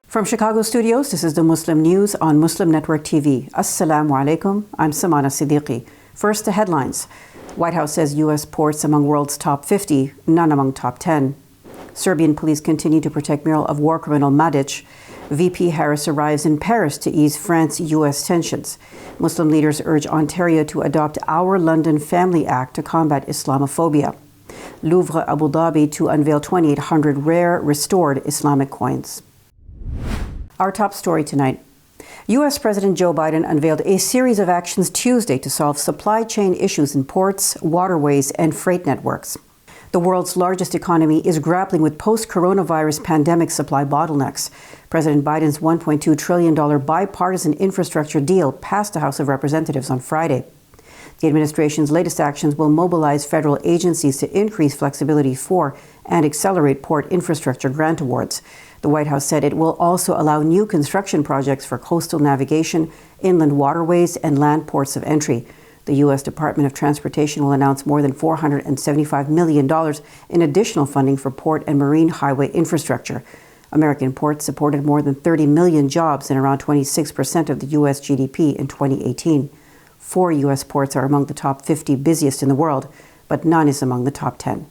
From Chicago studios, this is the Muslim News on Muslim Network TV. Assalamu alaikum. I'm Samana Siddiqui. First, the headlines. White House says U.S. ports among world's top 50, none among top 10. Serbian police continue to protect mural of war criminal Mladic. VP Harris arrives in Paris to ease France-U.S. tensions. Muslim leaders urge Ontario to adopt Our London Family Act to combat Islamophobia. Louvre Abu Dhabi to unveil 2,800 rare restored Islamic coins. Our top story tonight. U.S. President Joe Biden unveiled a series of actions Tuesday to solve supply chain issues in ports, waterways, and freight networks. The world's largest economy is grappling with post-coronavirus pandemic supply bottlenecks. President Biden's $1.2 trillion bipartisan infrastructure deal passed the House of Representatives on Friday. The administration's latest actions will mobilize federal agencies to increase flexibility for and accelerate port infrastructure grant awards. The White House said it will also allow new construction projects for coastal navigation, inland waterways, and land ports of entry. The U.S. Department of Transportation will announce more than $475 million in additional funding for port and marine highway infrastructure. American ports supported more than 30 million jobs and around 26% of the U.S. GDP in 2018. 4 U.S. ports are among the top 50 busiest in the world, but none is among the top 10.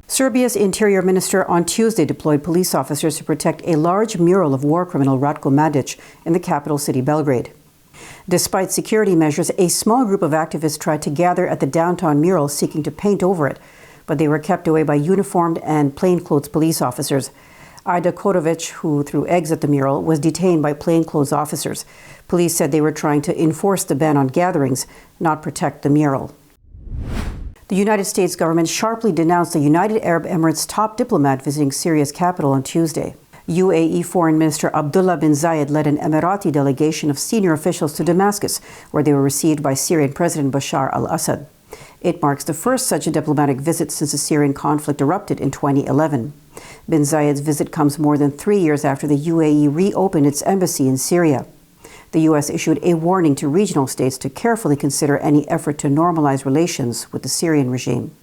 Serbia's interior minister on Tuesday deployed police officers to protect a large mural of war criminal Ratko Mladic in the capital city Belgrade. Despite security measures, a small group of activists tried to gather at the downtown mural seeking to paint over it, but they were kept away by uniformed and plainclothes police officers. Ida Korovic, who threw eggs at the mural, was detained by plainclothes officers. Police said they were trying to enforce the ban on gatherings, not protect the mural. The United States government sharply denounced the United Arab Emirates' top diplomat visiting Syria's capital on Tuesday. UAE Foreign Minister Abdullah bin Zayed led an Emirati delegation of senior officials to Damascus, where they were received by Syrian President Bashar al-Assad. It marks the first such a diplomatic visit since the Syrian conflict erupted in 2011. Bin Zayed's visit comes more than 3 years after the UAE reopened its embassy in Syria. The U.S. issued a warning to regional states to carefully consider any effort to normalize relations with the Syrian regime.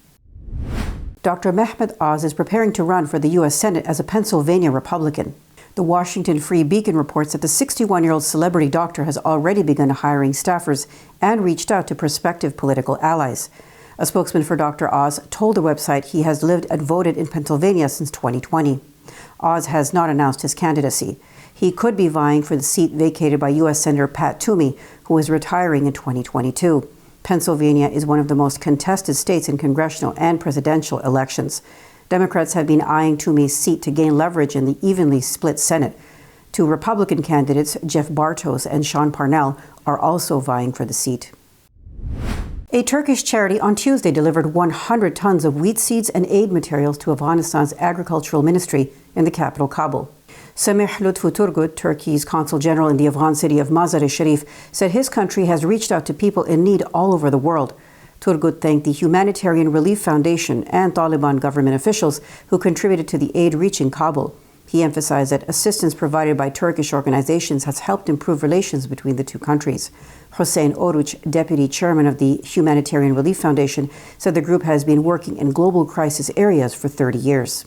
Dr. Mehmet Oz is preparing to run for the U.S. Senate as a Pennsylvania Republican. The Washington Free Beacon reports that the 61-year-old celebrity doctor has already begun hiring staffers and reached out to prospective political allies. A spokesman for Dr. Oz told the website he has lived and voted in Pennsylvania since 2020. Oz has not announced his candidacy. He could be vying for the seat vacated by U.S. Senator Pat Toomey, who is retiring in 2022. Pennsylvania is one of the most contested states in congressional and presidential elections. Democrats have been eyeing Toomey's seat to gain leverage in the evenly split Senate. 2 Republican candidates, Jeff Bartos and Sean Parnell, are also vying for the seat. A Turkish charity on Tuesday delivered 100 tons of wheat seeds and aid materials to Afghanistan's agricultural ministry in the capital, Kabul. Samih Lutfu Turgut, Turkey's consul general in the Afghan city of Mazar-e-Sharif, said his country has reached out to people in need all over the world. Turgut thanked the Humanitarian Relief Foundation and Taliban government officials who contributed to the aid reaching Kabul. He emphasized that assistance provided by Turkish organizations has helped improve relations between the two countries. Hossein Oruç, deputy chairman of the Humanitarian Relief Foundation, said the group has been working in global crisis areas for 30 years.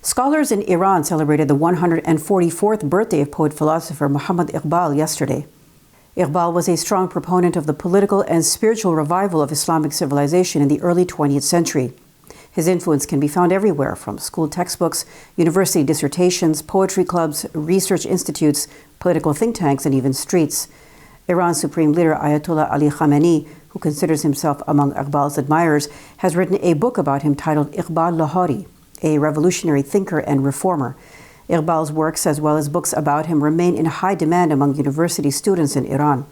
Scholars in Iran celebrated the 144th birthday of poet-philosopher Muhammad Iqbal yesterday. Iqbal was a strong proponent of the political and spiritual revival of Islamic civilization in the early 20th century. His influence can be found everywhere, from school textbooks, university dissertations, poetry clubs, research institutes, political think tanks, and even streets. Iran's supreme leader Ayatollah Ali Khamenei, who considers himself among Iqbal's admirers, has written a book about him titled Iqbal Lahori, a revolutionary thinker and reformer. Iqbal's works, as well as books about him, remain in high demand among university students in Iran.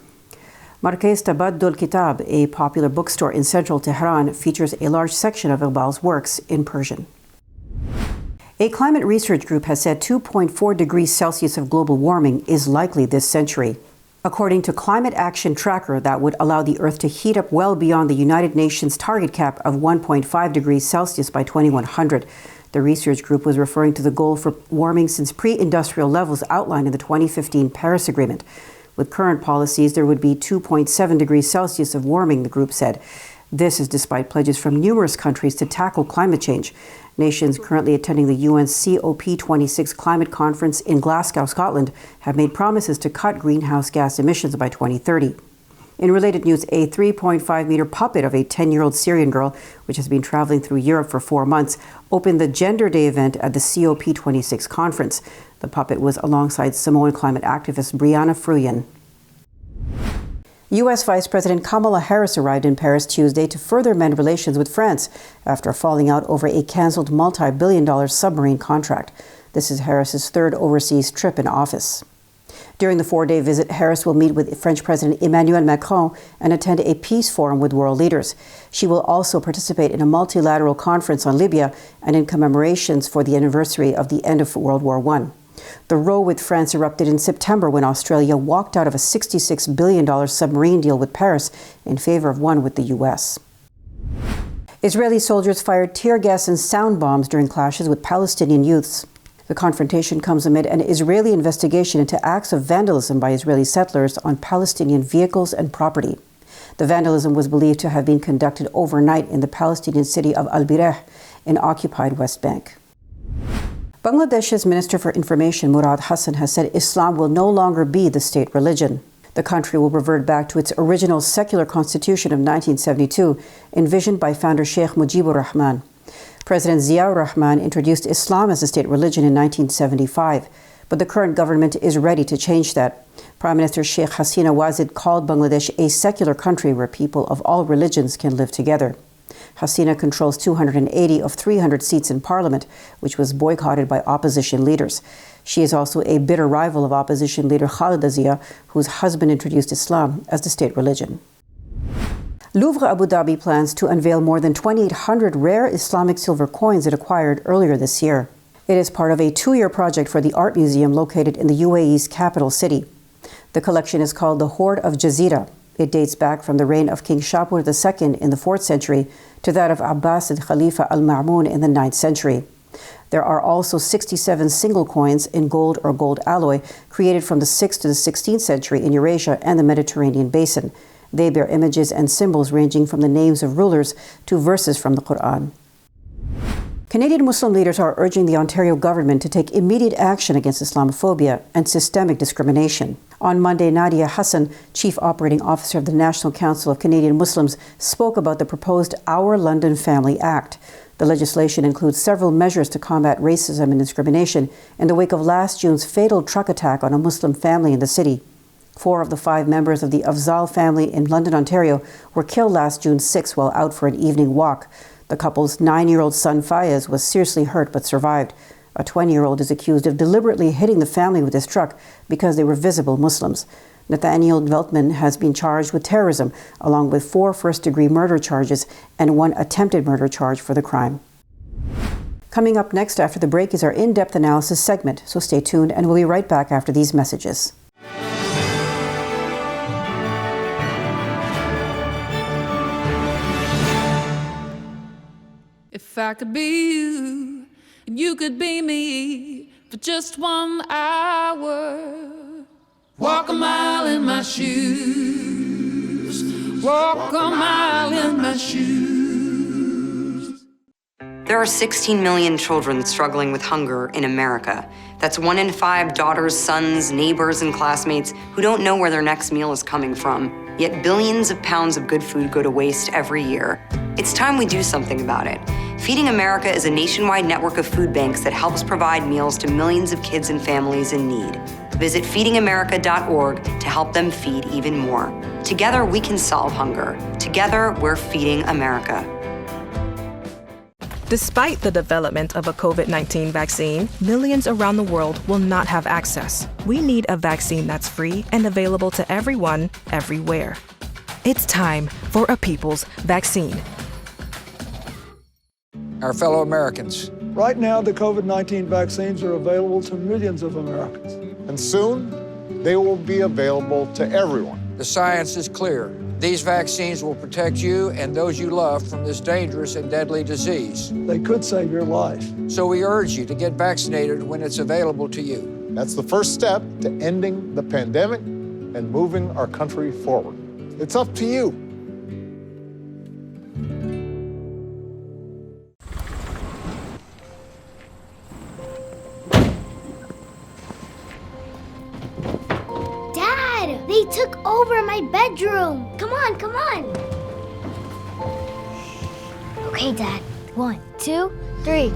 Markez Tabaddul Kitab, a popular bookstore in central Tehran, features a large section of Iqbal's works in Persian. A climate research group has said 2.4 degrees Celsius of global warming is likely this century. According to Climate Action Tracker, that would allow the Earth to heat up well beyond the United Nations target cap of 1.5 degrees Celsius by 2100. The research group was referring to the goal for warming since pre-industrial levels outlined in the 2015 Paris Agreement. With current policies, there would be 2.7 degrees Celsius of warming, the group said. This is despite pledges from numerous countries to tackle climate change. Nations currently attending the UN's COP26 climate conference in Glasgow, Scotland, have made promises to cut greenhouse gas emissions by 2030. In related news, a 3.5-meter puppet of a 10-year-old Syrian girl, which has been traveling through Europe for 4 months, opened the Gender Day event at the COP26 conference. The puppet was alongside Samoan climate activist Brianna Fruyan. U.S. Vice President Kamala Harris arrived in Paris Tuesday to further mend relations with France after falling out over a cancelled multi-billion-dollar submarine contract. This is Harris's third overseas trip in office. During the 4-day visit, Harris will meet with French President Emmanuel Macron and attend a peace forum with world leaders. She will also participate in a multilateral conference on Libya and in commemorations for the anniversary of the end of World War I. The row with France erupted in September when Australia walked out of a $66 billion submarine deal with Paris in favor of one with the U.S. Israeli soldiers fired tear gas and sound bombs during clashes with Palestinian youths. The confrontation comes amid an Israeli investigation into acts of vandalism by Israeli settlers on Palestinian vehicles and property. The vandalism was believed to have been conducted overnight in the Palestinian city of Al-Bireh in occupied West Bank. Bangladesh's Minister for Information, Murad Hassan, has said Islam will no longer be the state religion. The country will revert back to its original secular constitution of 1972, envisioned by founder Sheikh Mujibur Rahman. President Ziaur Rahman introduced Islam as a state religion in 1975, but the current government is ready to change that. Prime Minister Sheikh Hasina Wazid called Bangladesh a secular country where people of all religions can live together. Hasina controls 280 of 300 seats in parliament, which was boycotted by opposition leaders. She is also a bitter rival of opposition leader Khalida Zia, whose husband introduced Islam as the state religion. Louvre Abu Dhabi plans to unveil more than 2,800 rare Islamic silver coins it acquired earlier this year. It is part of a 2-year project for the art museum located in the UAE's capital city. The collection is called the Hoard of Jazeera. It dates back from the reign of King Shapur II in the 4th century to that of Abbasid Khalifa al-Ma'mun in the 9th century. There are also 67 single coins in gold or gold alloy created from the 6th to the 16th century in Eurasia and the Mediterranean basin. They bear images and symbols ranging from the names of rulers to verses from the Quran. Canadian Muslim leaders are urging the Ontario government to take immediate action against Islamophobia and systemic discrimination. On Monday, Nadia Hassan, Chief Operating Officer of the National Council of Canadian Muslims, spoke about the proposed Our London Family Act. The legislation includes several measures to combat racism and discrimination in the wake of last June's fatal truck attack on a Muslim family in the city. 4 of the 5 members of the Afzal family in London, Ontario, were killed last June 6 while out for an evening walk. The couple's 9-year-old son Fayez was seriously hurt but survived. A 20-year-old is accused of deliberately hitting the family with his truck because they were visible Muslims. Nathaniel Veltman has been charged with terrorism, along with 4 first-degree murder charges and 1 attempted murder charge for the crime. Coming up next after the break is our in-depth analysis segment, so stay tuned and we'll be right back after these messages. If I could be you, and you could be me for just 1 hour. Walk a mile in my shoes. Walk a mile in my shoes. There are 16 million children struggling with hunger in America. That's 1 in 5 daughters, sons, neighbors, and classmates who don't know where their next meal is coming from. Yet billions of pounds of good food go to waste every year. It's time we do something about it. Feeding America is a nationwide network of food banks that helps provide meals to millions of kids and families in need. Visit feedingamerica.org to help them feed even more. Together, we can solve hunger. Together, we're feeding America. Despite the development of a COVID-19 vaccine, millions around the world will not have access. We need a vaccine that's free and available to everyone, everywhere. It's time for a people's vaccine. Our fellow Americans. Right now, the COVID-19 vaccines are available to millions of Americans. And soon, they will be available to everyone. The science is clear. These vaccines will protect you and those you love from this dangerous and deadly disease. They could save your life. So we urge you to get vaccinated when it's available to you. That's the first step to ending the pandemic and moving our country forward. It's up to you. my bedroom. Come on, come on. Okay, Dad. 1, 2, 3.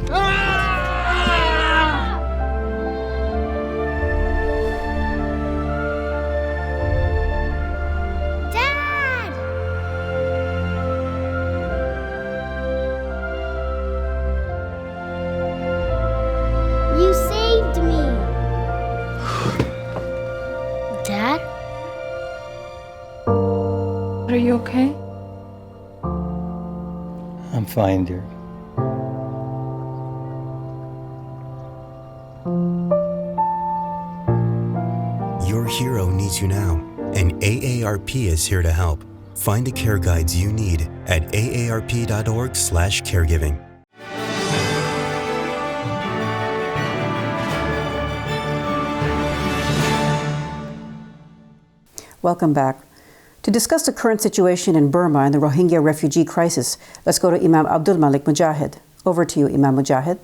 Dad! You saved me. Dad? Are you okay? I'm fine, dear. Your hero needs you now, and AARP is here to help. Find the care guides you need at aarp.org/caregiving. Welcome back. To discuss the current situation in Burma and the Rohingya refugee crisis, let's go to Imam Abdul Malik Mujahid. Over to you, Imam Mujahid.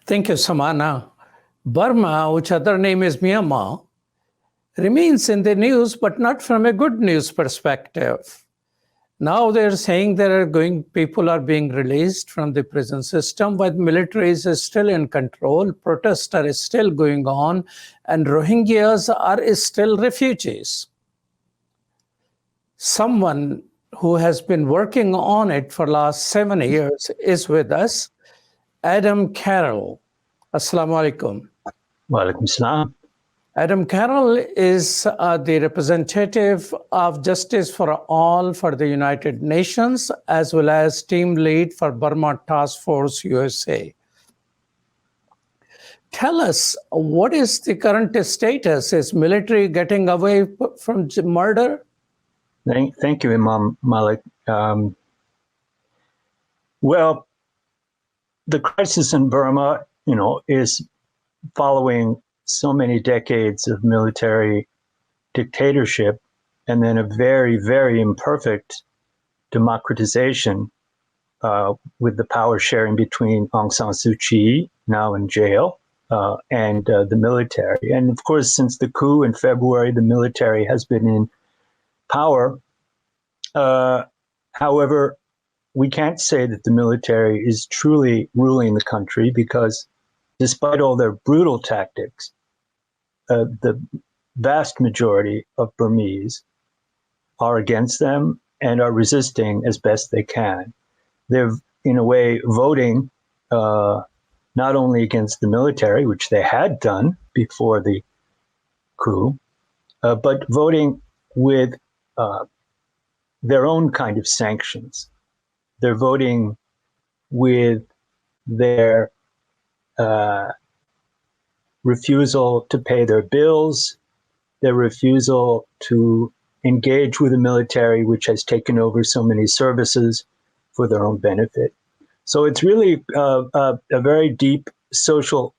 Thank you, Samana. Burma, which other name is Myanmar, remains in the news, but not from a good news perspective. Now they're saying people are being released from the prison system, but military is still in control, protests are still going on, and Rohingyas are still refugees. Someone who has been working on it for last 7 years is with us, Adam Carroll. Assalamu alaikum. Wa alaikum salam. Adam Carroll is the representative of Justice for All for the United Nations, as well as team lead for Burma Task Force USA. Tell us, what is the current status? Is military getting away from murder? Thank you, Imam Malik. Well, the crisis in Burma, is following so many decades of military dictatorship and then a very, very imperfect democratization with the power sharing between Aung San Suu Kyi, now in jail, and the military. And of course, since the coup in February, the military has been in power. However, we can't say that the military is truly ruling the country because despite all their brutal tactics, the vast majority of Burmese are against them and are resisting as best they can. They're, in a way, voting not only against the military, which they had done before the coup, but voting with their own kind of sanctions. They're voting with their refusal to pay their bills, their refusal to engage with the military, which has taken over so many services for their own benefit. So it's really a very deep social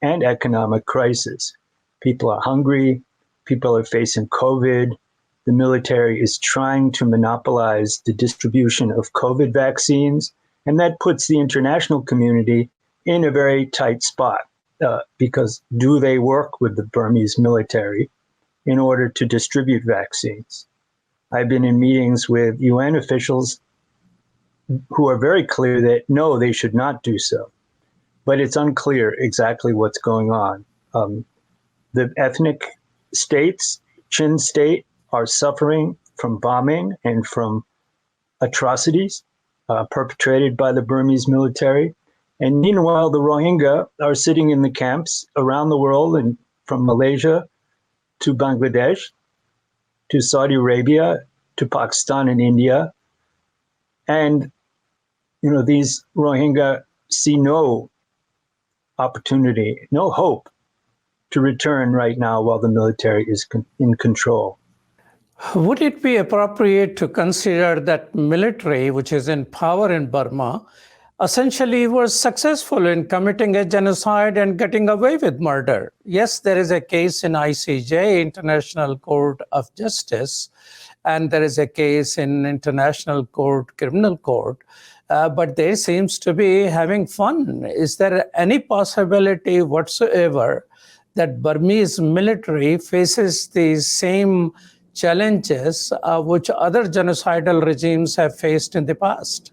and economic crisis. People are hungry, people are facing COVID. The military is trying to monopolize the distribution of COVID vaccines, and that puts the international community in a very tight spot because do they work with the Burmese military in order to distribute vaccines? I've been in meetings with UN officials who are very clear that no, they should not do so. But it's unclear exactly what's going on. The ethnic states, Chin State, are suffering from bombing and from atrocities perpetrated by the Burmese military. And meanwhile, the Rohingya are sitting in the camps around the world, and from Malaysia to Bangladesh, to Saudi Arabia, to Pakistan and India. And, these Rohingya see no opportunity, no hope to return right now while the military is in control. Would it be appropriate to consider that military, which is in power in Burma, essentially was successful in committing a genocide and getting away with murder? Yes, there is a case in ICJ, International Court of Justice, and there is a case in International Court, Criminal Court, but they seems to be having fun. Is there any possibility whatsoever that Burmese military faces the same challenges which other genocidal regimes have faced in the past?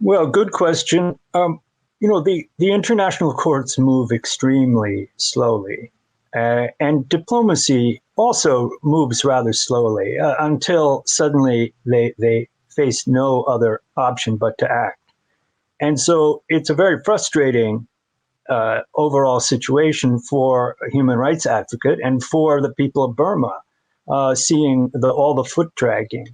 Well, good question. The international courts move extremely slowly, and diplomacy also moves rather slowly until suddenly they face no other option but to act. And so it's a very frustrating overall situation for a human rights advocate and for the people of Burma, seeing all the foot dragging.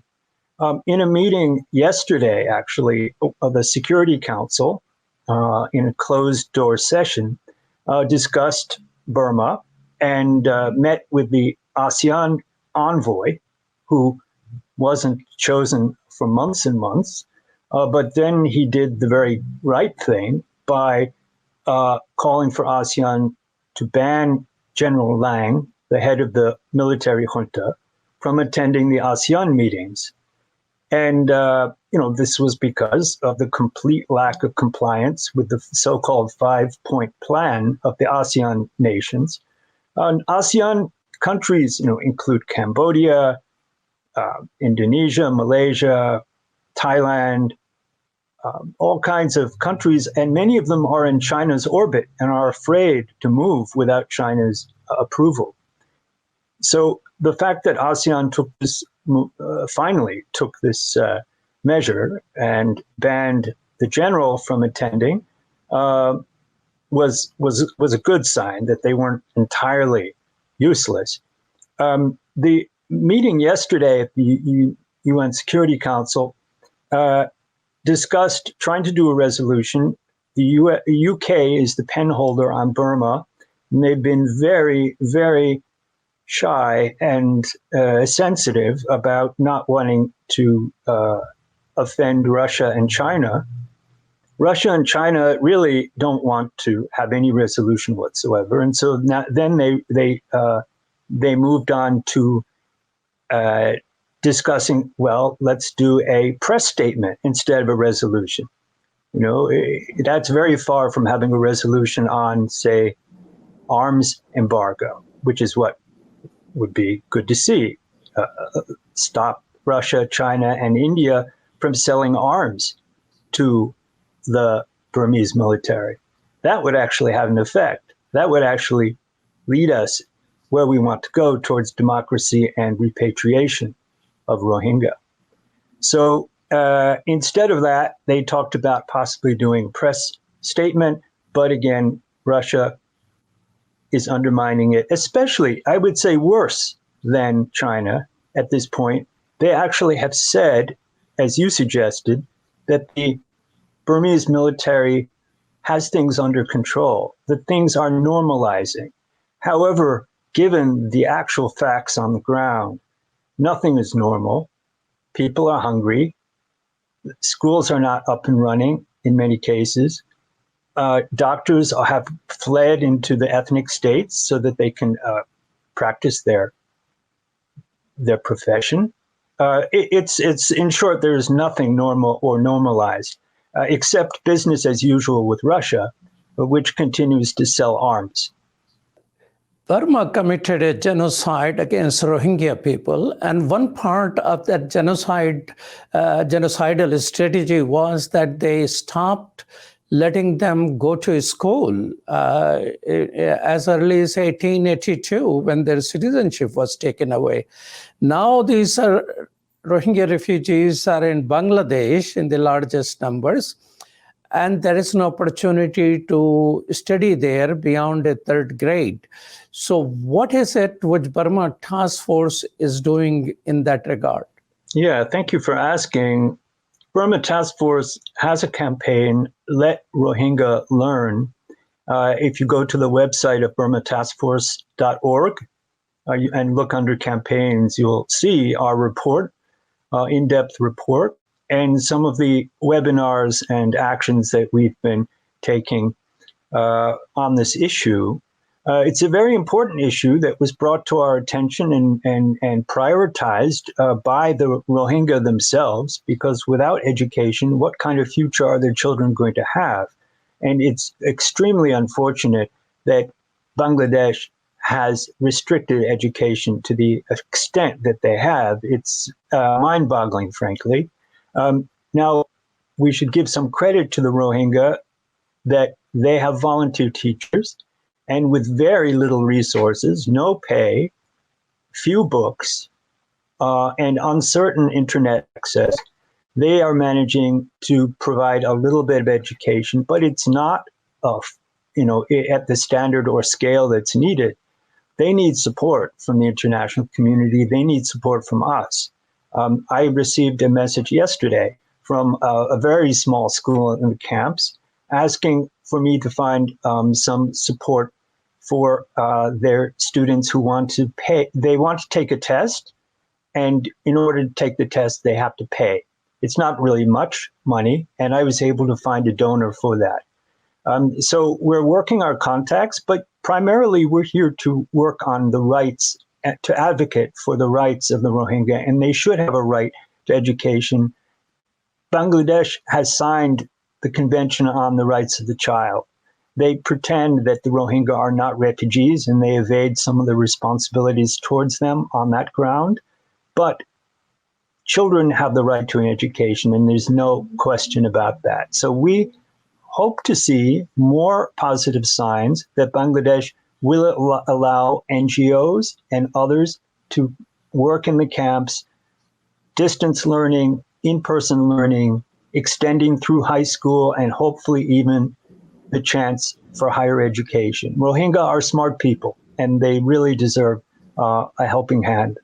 In a meeting yesterday, actually, of the Security Council, in a closed-door session, discussed Burma and met with the ASEAN envoy, who wasn't chosen for months and months, but then he did the very right thing by calling for ASEAN to ban General Lang, the head of the military junta, from attending the ASEAN meetings. And, this was because of the complete lack of compliance with the so-called 5-point plan of the ASEAN nations. ASEAN countries, include Cambodia, Indonesia, Malaysia, Thailand, all kinds of countries, and many of them are in China's orbit and are afraid to move without China's approval. So the fact that ASEAN finally took this measure and banned the general from attending was a good sign that they weren't entirely useless. The meeting yesterday at the UN Security Council discussed trying to do a resolution. The UK is the pen holder on Burma, and they've been very, very shy and sensitive about not wanting to offend Russia and China. Russia and China really don't want to have any resolution whatsoever, and so then they moved on to discussing, well, let's do a press statement instead of a resolution. That's very far from having a resolution on, say, arms embargo, which is what would be good to see. Stop Russia, China, and India from selling arms to the Burmese military. That would actually have an effect. That would actually lead us where we want to go, towards democracy and repatriation of Rohingya. So instead of that, they talked about possibly doing a press statement, but again, Russia is undermining it, especially, I would say, worse than China at this point. They actually have said, as you suggested, that the Burmese military has things under control, that things are normalizing. However, given the actual facts on the ground, nothing is normal. People are hungry. Schools are not up and running in many cases. Doctors have fled into the ethnic states so that they can practice their profession. It's in short, there is nothing normal or normalized except business as usual with Russia, which continues to sell arms. Burma committed a genocide against Rohingya people, and one part of that genocidal strategy was that they stopped letting them go to school as early as 1882, when their citizenship was taken away. Now these Rohingya refugees are in Bangladesh in the largest numbers, and there is an opportunity to study there beyond a third grade. So what is it which Burma Task Force is doing in that regard? Yeah, thank you for asking. Burma Task Force has a campaign, Let Rohingya Learn. If you go to the website of burmataskforce.org and look under campaigns, you'll see our report, in-depth report, and some of the webinars and actions that we've been taking on this issue. It's a very important issue that was brought to our attention and prioritized by the Rohingya themselves, because without education, what kind of future are their children going to have? And it's extremely unfortunate that Bangladesh has restricted education to the extent that they have. It's mind-boggling, frankly. Now, we should give some credit to the Rohingya that they have volunteer teachers, and with very little resources, no pay, few books, and uncertain internet access, they are managing to provide a little bit of education, but it's not at the standard or scale that's needed. They need support from the international community. They need support from us. I received a message yesterday from a very small school in the camps asking for me to find some support for their students who want to pay. They want to take a test, and in order to take the test, they have to pay. It's not really much money, and I was able to find a donor for that. So we're working our contacts, but primarily we're here to work on the rights, to advocate for the rights of the Rohingya, and they should have a right to education. Bangladesh has signed the Convention on the Rights of the Child. They pretend that the Rohingya are not refugees, and they evade some of the responsibilities towards them on that ground. But children have the right to an education, and there's no question about that. So we hope to see more positive signs that Bangladesh will allow NGOs and others to work in the camps, distance learning, in-person learning, extending through high school, and hopefully even the chance for higher education. Rohingya are smart people, and they really deserve a helping hand.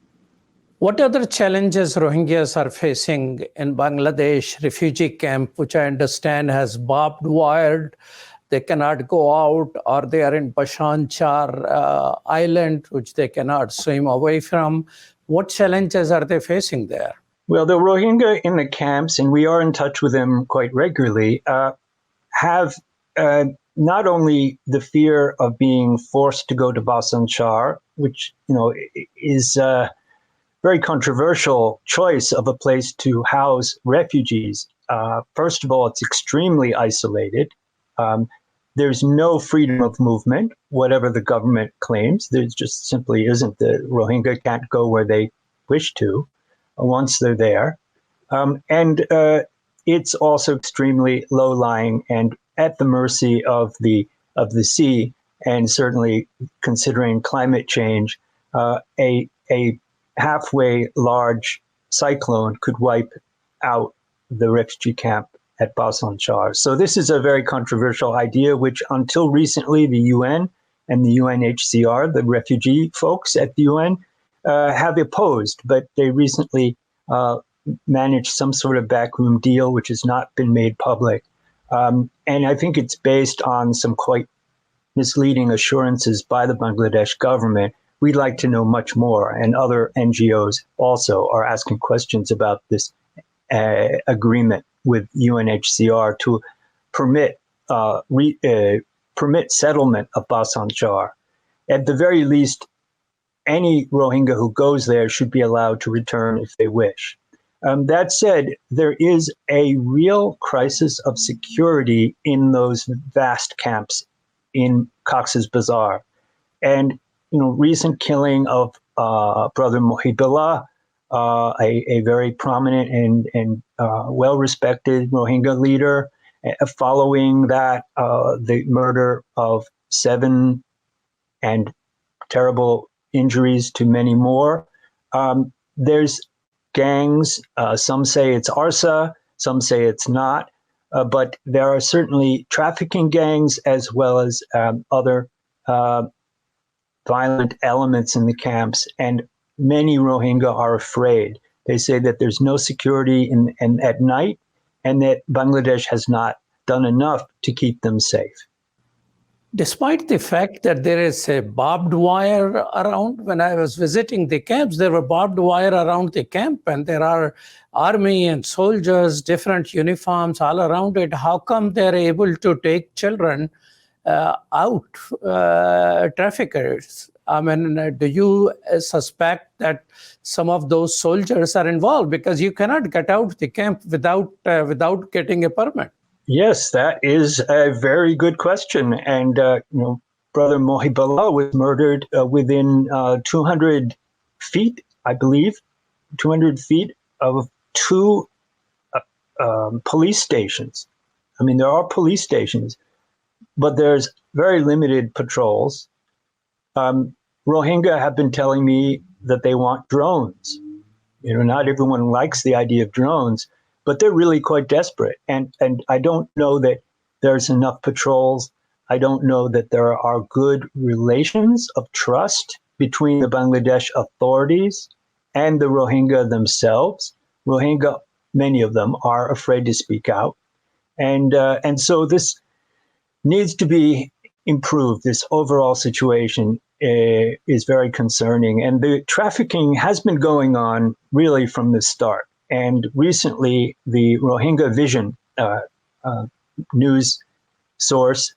What other challenges Rohingyas are facing in Bangladesh refugee camp, which I understand has barbed wired? They cannot go out, or they are in Bashan Char island, which they cannot swim away from. What challenges are they facing there? Well, the Rohingya in the camps, and we are in touch with them quite regularly, have not only the fear of being forced to go to Basan Char, which is very controversial choice of a place to house refugees. First of all, it's extremely isolated. There's no freedom of movement, whatever the government claims. There just simply isn't. The Rohingya can't go where they wish to once they're there. And it's also extremely low-lying and at the mercy of the sea, and certainly considering climate change, a halfway large cyclone could wipe out the refugee camp at Basan Char. So this is a very controversial idea, which until recently the UN and the UNHCR, the refugee folks at the UN, have opposed, but they recently managed some sort of backroom deal, which has not been made public. And I think it's based on some quite misleading assurances by the Bangladesh government. We'd like to know much more, and other NGOs also are asking questions about this agreement with UNHCR to permit settlement of Basan Char. At the very least, any Rohingya who goes there should be allowed to return if they wish. That said, there is a real crisis of security in those vast camps in Cox's Bazar. And recent killing of Brother Mohibullah, a very prominent and well-respected Rohingya leader. Following that, the murder of 7 and terrible injuries to many more. There's gangs. Some say it's ARSA, some say it's not. But there are certainly trafficking gangs as well as other violent elements in the camps, and many Rohingya are afraid. They say that there's no security at night, and that Bangladesh has not done enough to keep them safe. Despite the fact that there is a barbed wire around, when I was visiting the camps, there were barbed wire around the camp, and there are army and soldiers, different uniforms all around it. How come they're able to take children out, traffickers? I mean, do you suspect that some of those soldiers are involved? Because you cannot get out the camp without getting a permit. Yes, that is a very good question. And brother Mohibullah was murdered within 200 feet, I believe, 200 feet of two police stations. I mean, there are police stations, but there's very limited patrols. Rohingya have been telling me that they want drones. Not everyone likes the idea of drones, but they're really quite desperate. And I don't know that there's enough patrols. I don't know that there are good relations of trust between the Bangladesh authorities and the Rohingya themselves. Rohingya, many of them, are afraid to speak out. And so this needs to be improved. This overall situation is very concerning. And the trafficking has been going on really from the start. And recently, the Rohingya Vision news source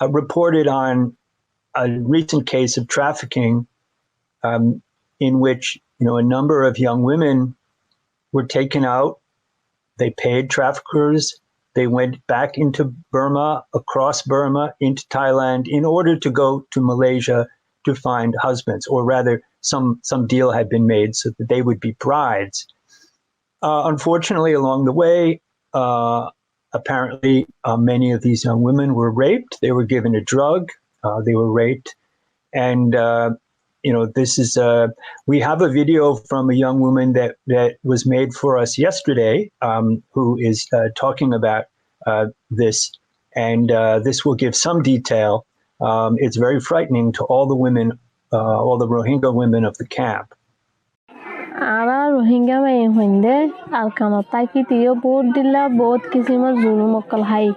reported on a recent case of trafficking in which a number of young women were taken out. They paid traffickers. They went back into Burma, across Burma, into Thailand, in order to go to Malaysia to find husbands, or rather, some deal had been made so that they would be brides. Unfortunately, along the way, apparently, many of these young women were raped. They were given a drug. They were raped, and this is. We have a video from a young woman that was made for us yesterday, who is talking about this, and this will give some detail. It's very frightening to all the women, all the Rohingya women of the camp. Ara Rohingya mein hunde alkanota ki tiyo board dilla both kisima zulu mokal hai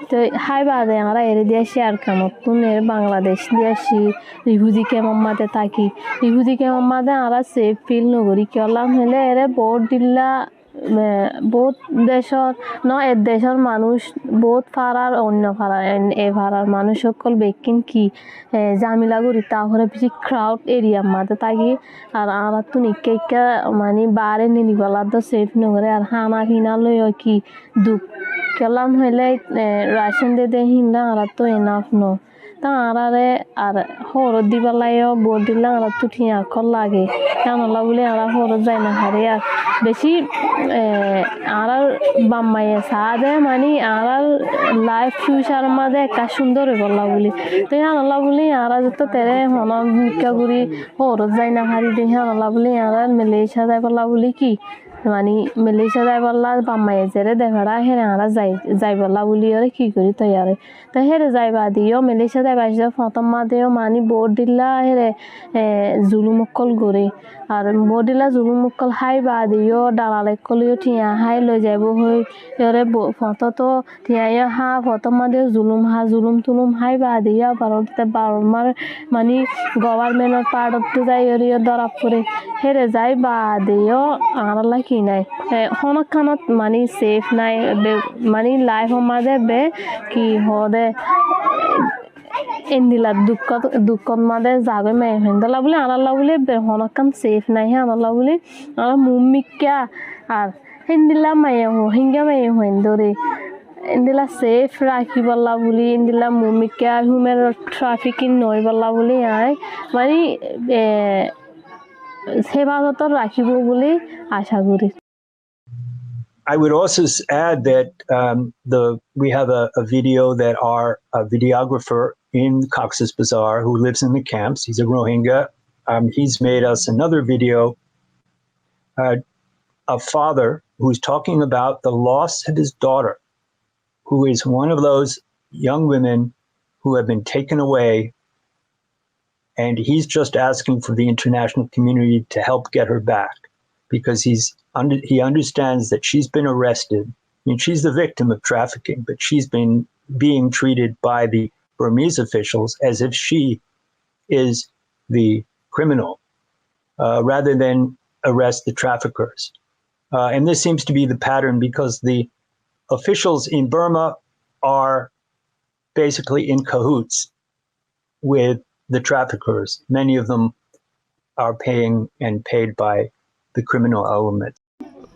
to hai baade ara ere dia share kanotun er Bangladesh dia shi refugee ke mammate taki refugee ke mammate ara safe feel nogori kelam hele ere board dilla both deshor no et deshor manush both farar onno farar e farar manush okol bekin ki jamila guri ta hore bishi crowd area mate tagi ar aratun ikke mani bare ni bala do safe nogore ar hana hina loyo ki duk kelam hele ration de hinda arato enough no ta arare ar horo dibalayo bodilla aratu thiya kollage yana lagule ara horo jaina hare ar beshi arar bammaye saade mani arar life future made ka sundor bolla boli to yana lagule ara jotto tere hono mikaguri horo jaina hari de yana lagule arar Malaysia da bolla boli ki mani Malaysia da bolla bammaye jere de hara here ara jai bolla boli ore ki kori to yare to here jai badiyo Malaysia da bajda fatamma de mani board dilla here zulumokol gore ar bodila zulumokol hai badiyo dalale koliyo tiya hai lo jabo hoy yore photo to tiya ha fatamma de zulum ha zulum tulum hai badiya barote barmar mani government part of to jai yore darapure here jai badiyo arala kinai honakanot mani safe nai mani life made be ki hode endila dukkot made jabe me hendala bole anala bole be honakan safe nai anala bole ara mummikya ar hendila maye ho hinga maye ho endore endila safe rakhi balla boli endila mummikya human trafficking noi balla boli ai mani sebagotor rakhibo boli asha kori. I would also add that we have a video that our videographer in Cox's Bazar, who lives in the camps, he's a Rohingya. He's made us another video, a father who's talking about the loss of his daughter, who is one of those young women who have been taken away, and he's just asking for the international community to help get her back, because he understands that she's been arrested. I mean, she's the victim of trafficking, but she's been being treated by the Burmese officials as if she is the criminal, rather than arrest the traffickers. And this seems to be the pattern, because the officials in Burma are basically in cahoots with the traffickers. Many of them are paying and paid by the criminal element.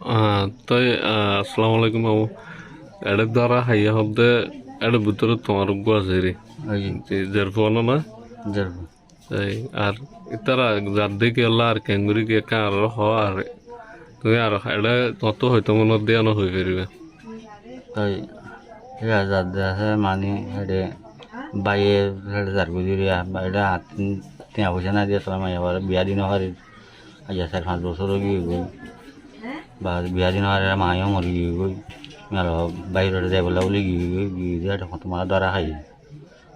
Assalamu alaikum. Edadara hayya hobde এটা ভিতরে তোমার আছে রে জেরফোন না এই আর তারা যার দিকে আল্লাহ আর ক্যাঙ্গুরিকে কার আর তুমি আর এটা তত হয়তো মনে দেওয়ানো হয়ে ফিরবে তাই যার আছে মানে হেঁটে বাইয়ে হেঁটে যার গুজরিয়া এটা টিয়া পয়সা না দিয়ে তোলা মাইয়া আবার বিয়া দিন হারি আজ 4-5 বছরও গিয়ে গই বা বিয়া দিন হারি মাইও মরি গিয়ে গই আর বাইরে যাই বলে বলে গিয়ে গই গিয়ে দিয়ে তোমার দ্বারা খাই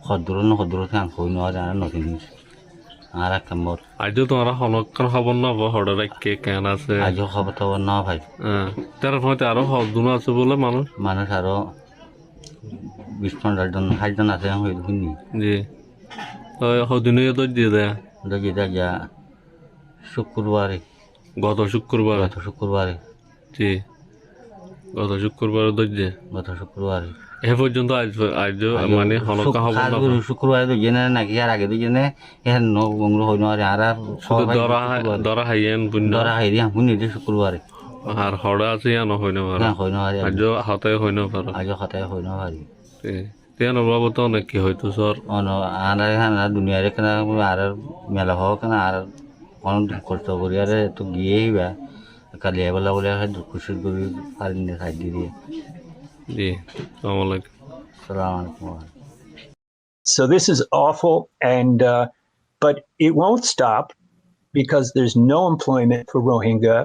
সদূর খান হই নয় আর নতুন আর এক কামর আজও তোমার হনক্ষণ খবর না হঠাৎ কে কেন আছে আজও খবর না ভাই তার মধ্যে আরো হদুন আছে বলে মানুষ আরো 20-15 জন 60 জন আছে শুনি জি হদিনে তো দিয়ে দেয় যা শুক্রবারে গত শুক্রবারে জি গত শুক্রবারে শুক্রবারে এ পর্যন্ত আজ মানে হনকা হব না শুক্রবারে তো জেনে নাকি আর আগে তো জেনে এর নো গংলো হই না আর দরা হাইয়েন দরা হাই দিয়া শুনি যে শুক্রবারে আর হড়া আছে না হই না আজ হাতে হই না পারো পারি তেন বাবু তো অনেক কি হয়তো স্যার আর দুনিয়ার কেনা আর মেলা হোক কেনা আর অনেক কষ্ট করি আর তো গিয়েই বা কালি বেলা বলে খুশি করি পারিনি সাইড দিয়ে জি So this is awful, and but it won't stop because there's no employment for Rohingya,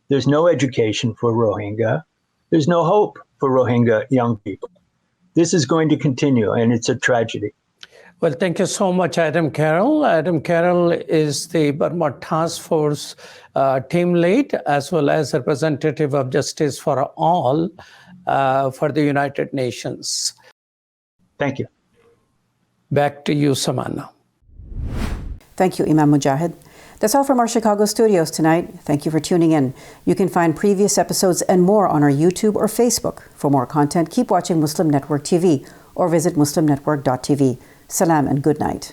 there's no education for Rohingya, there's no hope for Rohingya young people. This is going to continue, and it's a tragedy. Well, thank you so much, Adam Carroll. Adam Carroll is the Burma Task Force team lead, as well as representative of Justice for All for the United Nations. Thank you. Back to you, Samana. Thank you, Imam Mujahid. That's all from our Chicago studios tonight. Thank you for tuning in. You can find previous episodes and more on our YouTube or Facebook. For more content, keep watching Muslim Network TV or visit muslimnetwork.tv. Salam and good night.